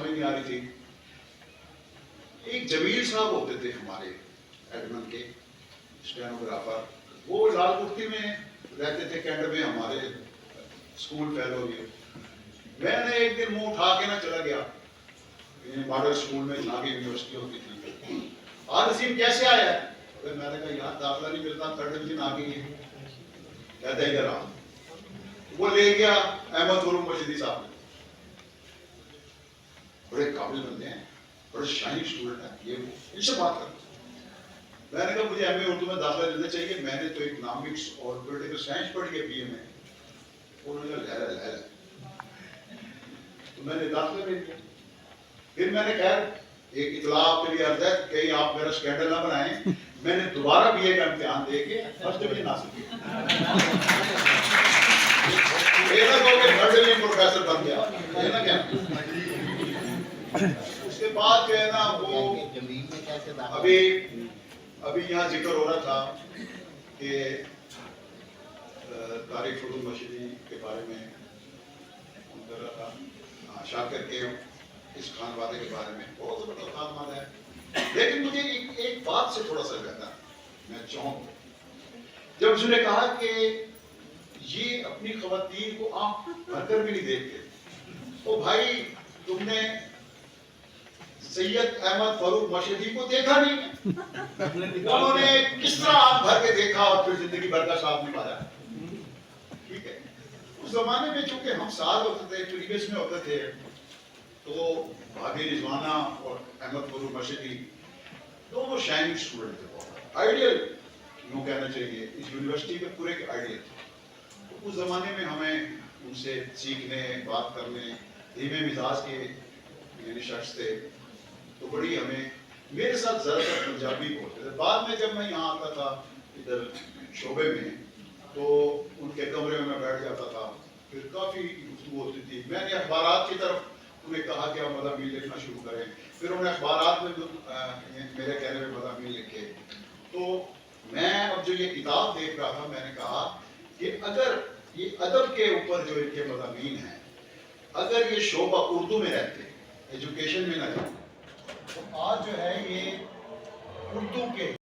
سمجھ نہیں آ رہی تھی. ایک جمیل صاحب ہوتے تھے ہمارے ایڈمن کے اسٹینوگرافر, وہ لال کرتی میں رہتے تھے کینٹ میں, ہمارے اسکول فیلو ہوئے. میں نے ایک دن منہ اٹھا کے نہ چلا گیا ماڈل اسکول میں جہاں کی یونیورسٹی ہوتی تھی. آج اسیم کیسے آیا ہے؟ میں نے کہا یار داخلہ نہیں ملتا, تھرڈ ڈویژن آ گئی ہے. کہتا ہے ادھر آ. وہ لے گیا احمد غلام مشیدی صاحب, بڑے قابل بندے ہیں, بڑے شائننگ اسٹوڈنٹ ہیں, یہ ان سے بات کرتا. میں نے کہا مجھے ایم اے اردو میں داخلہ لینا چاہیے, میں نے تو اکنامکس اور پولیٹیکل سائنس پڑھی ہے بی اے میں. انہوں نے کہا لہلا لہلا, تو میں نے داخلہ لے لیا. پھر میں نے خیر ایک اطلاع آپ کے لیے عرض ہے کہ آپ میرا اسکینڈل نہ بنائیں, میں نے دوبارہ بی اے کا امتحان دے کے فرسٹ ڈویژن حاصل کیا. پروفیسر بن گیا. اس کے بعد جو ہے نا وہ ابھی یہاں ذکر ہو رہا تھا کہ طارق فضول مشیدی کے بارے میں کر رہا تھا, شاکر کے اس خان وادے کے بارے میں بہت بڑا خان وادہ ہے. لیکن مجھے ایک بات سے تھوڑا سا کہتا میں چونک, جب اس نے کہا کہ یہ اپنی خواتین کو آنکھ بھر کر بھی نہیں دیکھتے. تو بھائی تم نے سید احمد فاروق مشیدی کو دیکھا نہیں, انہوں نے کس طرح آنکھ بھر کے دیکھا اور پھر زندگی بھر کا ساتھ نبھایا. ٹھیک ہے, اس زمانے میں چونکہ ہم ساتھ ہوتے تھے, پریویس میں ہوتے تھے, تو بھابھی رضوانہ اور احمد فاروق مشیدی دونوں شائننگ اسٹوڈنٹ تھے, آئیڈیل یوں کہنا چاہیے, اس یونیورسٹی میں پورے کے آئیڈیل تھے. اس زمانے میں ہمیں ان سے سیکھنے, بات کرنے, دھیمے مزاج کے یعنی شخص تھے, تو بڑی ہمیں میرے ساتھ زیادہ تر پنجابی بولتے تھے. بعد میں جب میں یہاں آتا تھا ادھر شعبے میں, تو ان کے کمرے میں بیٹھ جاتا تھا, پھر کافی گفتگو ہوتی تھی. میں نے اخبارات کی طرف انہیں کہا کہ آپ مضامین لکھنا شروع کریں, پھر انہوں نے اخبارات میں میرے کہنے میں مضامین لکھے. تو میں اب جو یہ کتاب دیکھ رہا تھا, میں نے کہا کہ اگر یہ ادب کے اوپر جو ان کے مضامین ہیں, اگر یہ شعبہ اردو میں رہتے, ایجوکیشن میں نہ جاتے, تو آج جو ہے یہ اردو کے